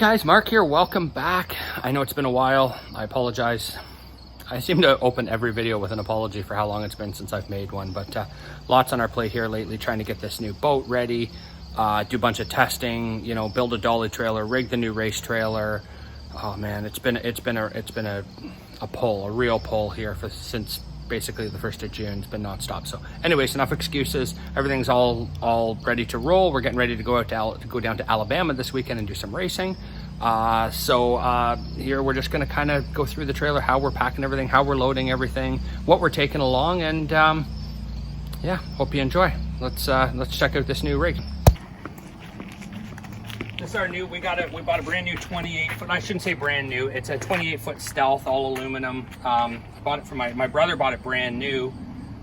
guys, Mark here. Welcome back. I know it's been a while. I apologize. I seem to open every video with an apology for how long it's been since I've made one, but lots on our plate here lately, trying to get this new boat ready, do a bunch of testing, you know, build a dolly trailer, rig the new race trailer. Oh man, it's been a pull, a real pull here since basically the 1st of June. It's been nonstop. So anyways, enough excuses. Everything's all ready to roll. We're getting ready to go down to Alabama this weekend and do some racing. Here we're just going to kind of go through the trailer, how we're packing everything, how we're loading everything, what we're taking along, and yeah, hope you enjoy. Let's check out this new rig. This is our new, we bought a brand new 28 foot, I shouldn't say brand new, it's a 28 foot Stealth, all aluminum. I bought it from my brother, bought it brand new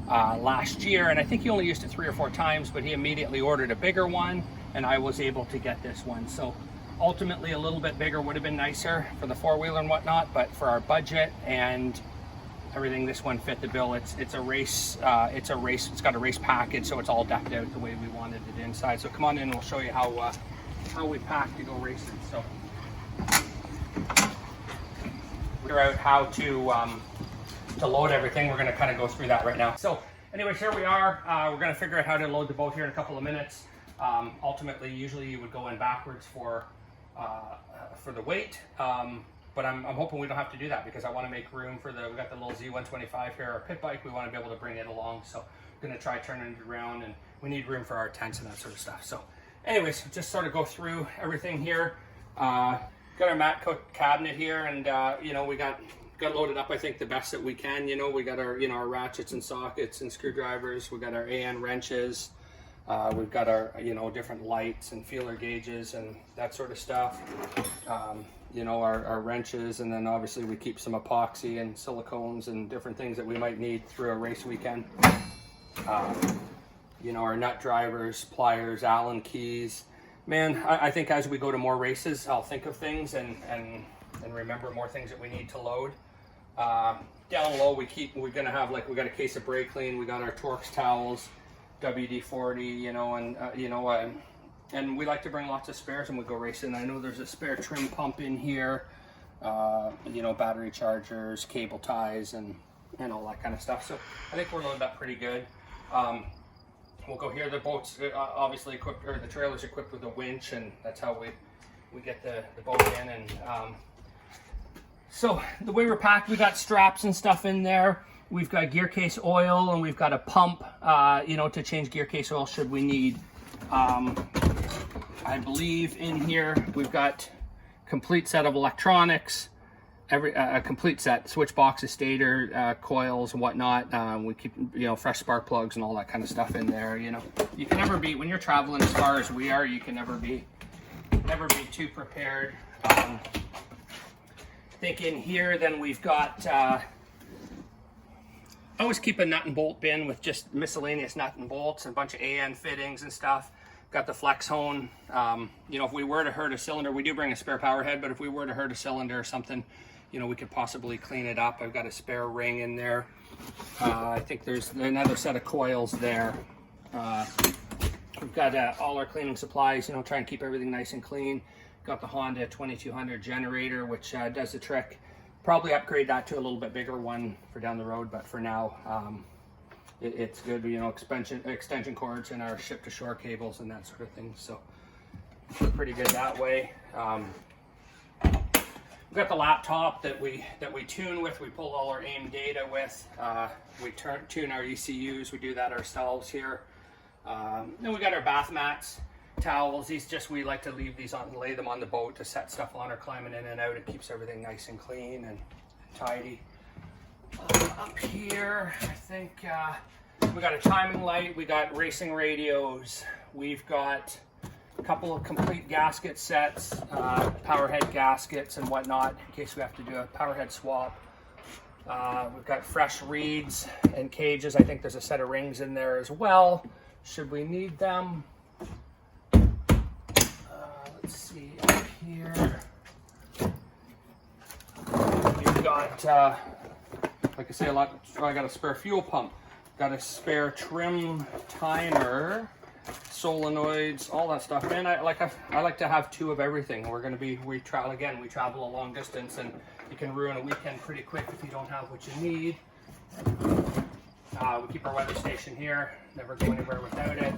last year, and I think he only used it 3 or 4 times, but he immediately ordered a bigger one, and I was able to get this one. So ultimately a little bit bigger would have been nicer for the 4-wheeler and whatnot, but for our budget and everything, this one fit the bill. It's a race, it's got a race package, so it's all decked out the way we wanted it inside. So come on in and we'll show you how we pack to go racing. So figure out how to load everything. We're going to kind of go through that right now. So anyways, here we are. We're going to figure out how to load the boat here in a couple of minutes. Ultimately, usually you would go in backwards for the weight, but I'm hoping we don't have to do that, because I want to make room for we got the little Z125 here, our pit bike. We want to be able to bring it along, so I'm going to try turning it around, and we need room for our tents and that sort of stuff. So anyways, just sort of go through everything here. Got our Matco cabinet here, and you know, we got loaded up, I think, the best that we can. You know, we got our, you know, our ratchets and sockets and screwdrivers. We got our AN wrenches. We've got our, you know, different lights and feeler gauges and that sort of stuff. You know, our wrenches, and then obviously we keep some epoxy and silicones and different things that we might need through a race weekend. You know, our nut drivers, pliers, Allen keys. Man, I think as we go to more races, I'll think of things and remember more things that we need to load. Down low, we're gonna have, like, we got a case of brake clean, we got our Torx towels, WD-40, you know, and and we like to bring lots of spares when we go racing. I know there's a spare trim pump in here, you know, battery chargers, cable ties, and all that kind of stuff. So I think we're loaded up pretty good. We'll go here. The boat's obviously equipped, or the trailer's equipped with a winch, and that's how we get the boat in. And so the way we're packed, we got straps and stuff in there. We've got gear case oil, and we've got a pump, you know, to change gear case oil should we need. I believe in here we've got complete set of electronics, a complete set, switch boxes, stator, coils and whatnot. We keep, you know, fresh spark plugs and all that kind of stuff in there. You know, you can never be, when you're traveling as far as we are, you can never be too prepared. I think in here then we've got, I always keep a nut and bolt bin with just miscellaneous nut and bolts and a bunch of AN fittings and stuff. Got the flex hone. You know, if we were to hurt a cylinder, we do bring a spare power head, but if we were to hurt a cylinder or something, you know, we could possibly clean it up. I've got a spare ring in there. I think there's another set of coils there. We've got all our cleaning supplies, you know, try and keep everything nice and clean. Got the Honda 2200 generator, which does the trick. Probably upgrade that to a little bit bigger one for down the road, but for now, it's good. You know, extension cords and our ship to shore cables and that sort of thing. So pretty good that way. We've got the laptop that we tune with. We pull all our AIM data with. We tune our ECUs. We do that ourselves here. Then we got our bath mats, towels. These we like to leave these on, lay them on the boat to set stuff on or climbing in and out. It keeps everything nice and clean and tidy. Up here, I think we got a timing light. We got racing radios. We've got a couple of complete gasket sets, power head gaskets and whatnot, in case we have to do a power head swap. We've got fresh reeds and cages. I think there's a set of rings in there as well, should we need them. Let's see, up here. We've got, like I say, I got a spare fuel pump. Got a spare trim timer. solenoids, all that stuff. And I like to have 2 of everything. We travel a long distance, and you can ruin a weekend pretty quick if you don't have what you need. We keep our weather station here, never go anywhere without it.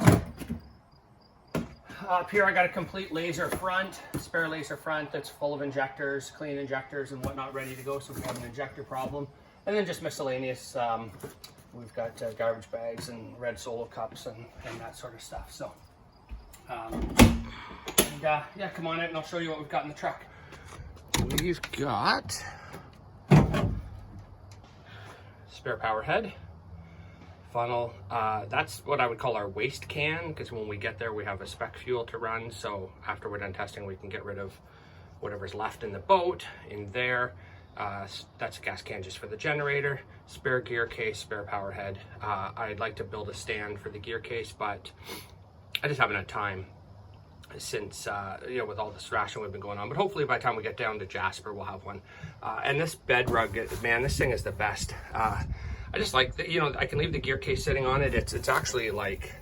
Up here I got a complete laser front, spare laser front that's full of injectors, clean injectors and whatnot, ready to go, so we have an injector problem. And then just miscellaneous, we've got garbage bags and red Solo cups and that sort of stuff. So, yeah, come on out and I'll show you what we've got in the truck. We've got spare power head, funnel. That's what I would call our waste can, because when we get there we have a spec fuel to run, so after we're done testing we can get rid of whatever's left in the boat in there. That's a gas can just for the generator, spare gear case, spare power head. I'd like to build a stand for the gear case, but I just haven't had time since, with all this ration we've been going on. But hopefully by the time we get down to Jasper, we'll have one. And this bed rug, man, this thing is the best. I just like that, I can leave the gear case sitting on it. It's actually like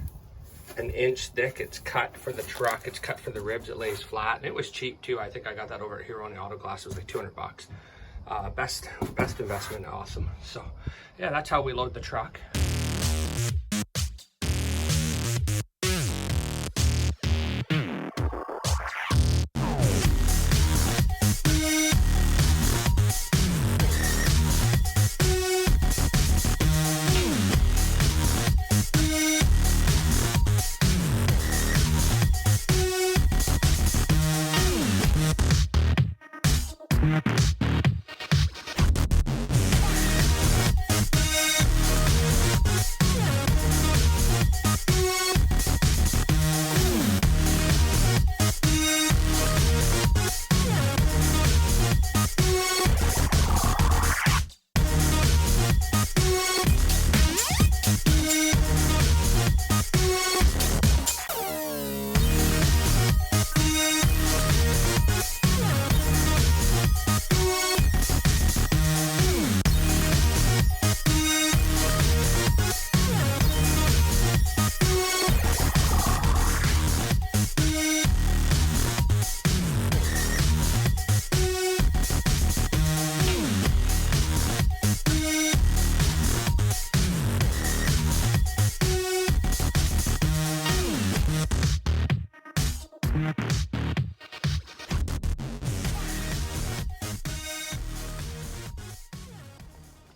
an inch thick. It's cut for the truck. It's cut for the ribs. It lays flat, and it was cheap too. I think I got that over at Hero on the Auto Glass. It was like $200. Best investment. Awesome. So yeah, that's how we load the truck.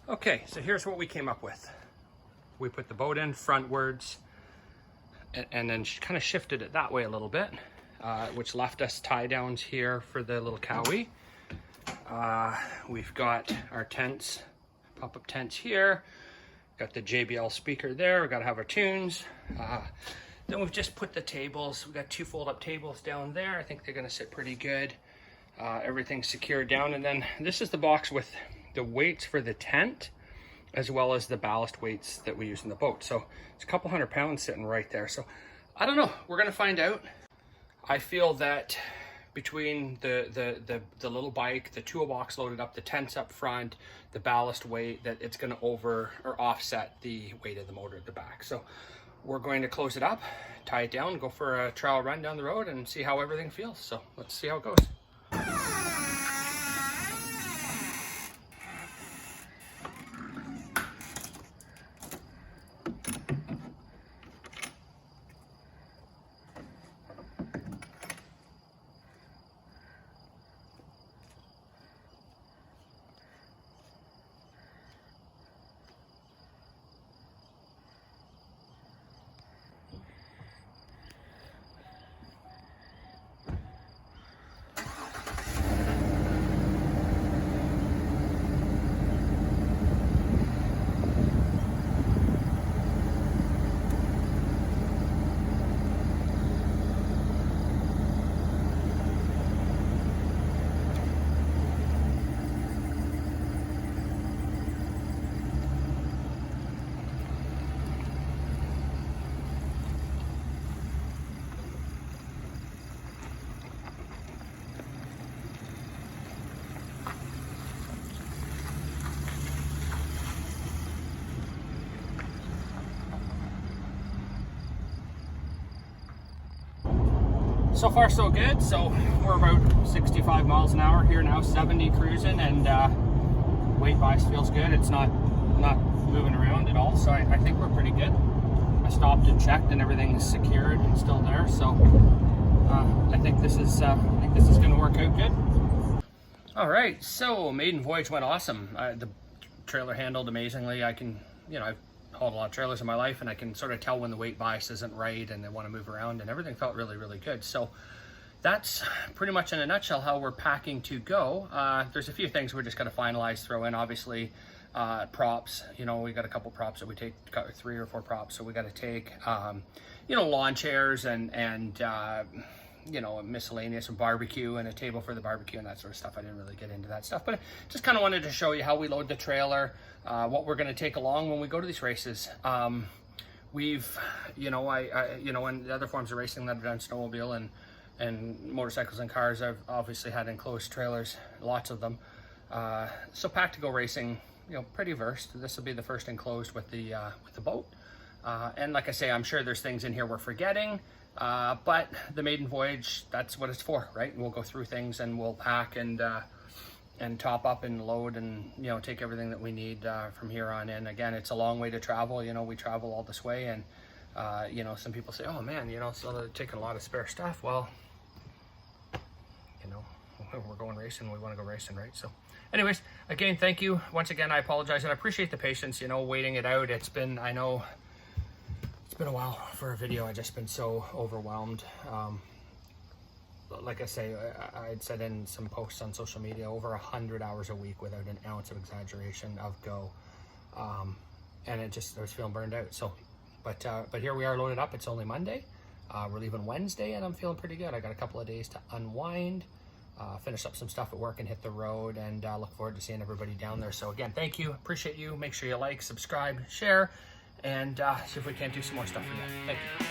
Okay, so here's what we came up with. We put the boat in frontwards and then kind of shifted it that way a little bit, which left us tie downs here for the little cowie. We've got our tents, pop-up tents here. Got the JBL speaker there. We got to have our tunes. Then we've just put the tables. We've got 2 fold-up tables down there. I think they're going to sit pretty good. Everything's secured down. And then this is the box with the weights for the tent, as well as the ballast weights that we use in the boat. So it's a couple 100 pounds sitting right there. So I don't know, we're gonna find out. I feel that between the little bike, the toolbox loaded up, the tents up front, the ballast weight, that it's gonna over or offset the weight of the motor at the back. So we're going to close it up, tie it down, go for a trial run down the road and see how everything feels. So let's see how it goes. so far so good. So we're about 65 miles an hour here now, 70 cruising, and weight bias feels good. It's not moving around at all, so I think we're pretty good. I stopped and checked, and everything's secured and still there. So I think this is going to work out good. All right, so maiden voyage went awesome. The trailer handled amazingly. I can, I've hauled a lot of trailers in my life, and I can sort of tell when the weight bias isn't right and they want to move around, and everything felt really, really good. So that's pretty much in a nutshell how we're packing to go. There's a few things we're just going to finalize, throw in. Obviously, props. We got a couple props that we take, 3 or 4 props, so we got to take. Lawn chairs and miscellaneous, and barbecue and a table for the barbecue and that sort of stuff. I didn't really get into that stuff, but just kind of wanted to show you how we load the trailer, what we're going to take along when we go to these races. We've, in the other forms of racing that I've done, snowmobile and motorcycles and cars, I've obviously had enclosed trailers, lots of them. So Pack to Go Racing, pretty versed. This will be the first enclosed with the boat. And like I say, I'm sure there's things in here we're forgetting. But the maiden voyage, that's what it's for, right? We'll go through things and we'll pack and top up and load and, take everything that we need from here on in. Again, it's a long way to travel. We travel all this way, and, some people say, oh man, so they're taking a lot of spare stuff. Well, we're going racing. We want to go racing, right? So anyways, again, thank you. Once again, I apologize, and I appreciate the patience, waiting it out. It's been a while for a video. I've just been so overwhelmed. Like I say, I had said in some posts on social media, over 100 hours a week without an ounce of exaggeration of go. And I was feeling burned out. So, but here we are loaded up. It's only Monday. We're leaving Wednesday, and I'm feeling pretty good. I got a couple of days to unwind, finish up some stuff at work, and hit the road, and look forward to seeing everybody down there. So again, thank you. Appreciate you. Make sure you like, subscribe, share, and see if we can't do some more stuff for you. Thank you.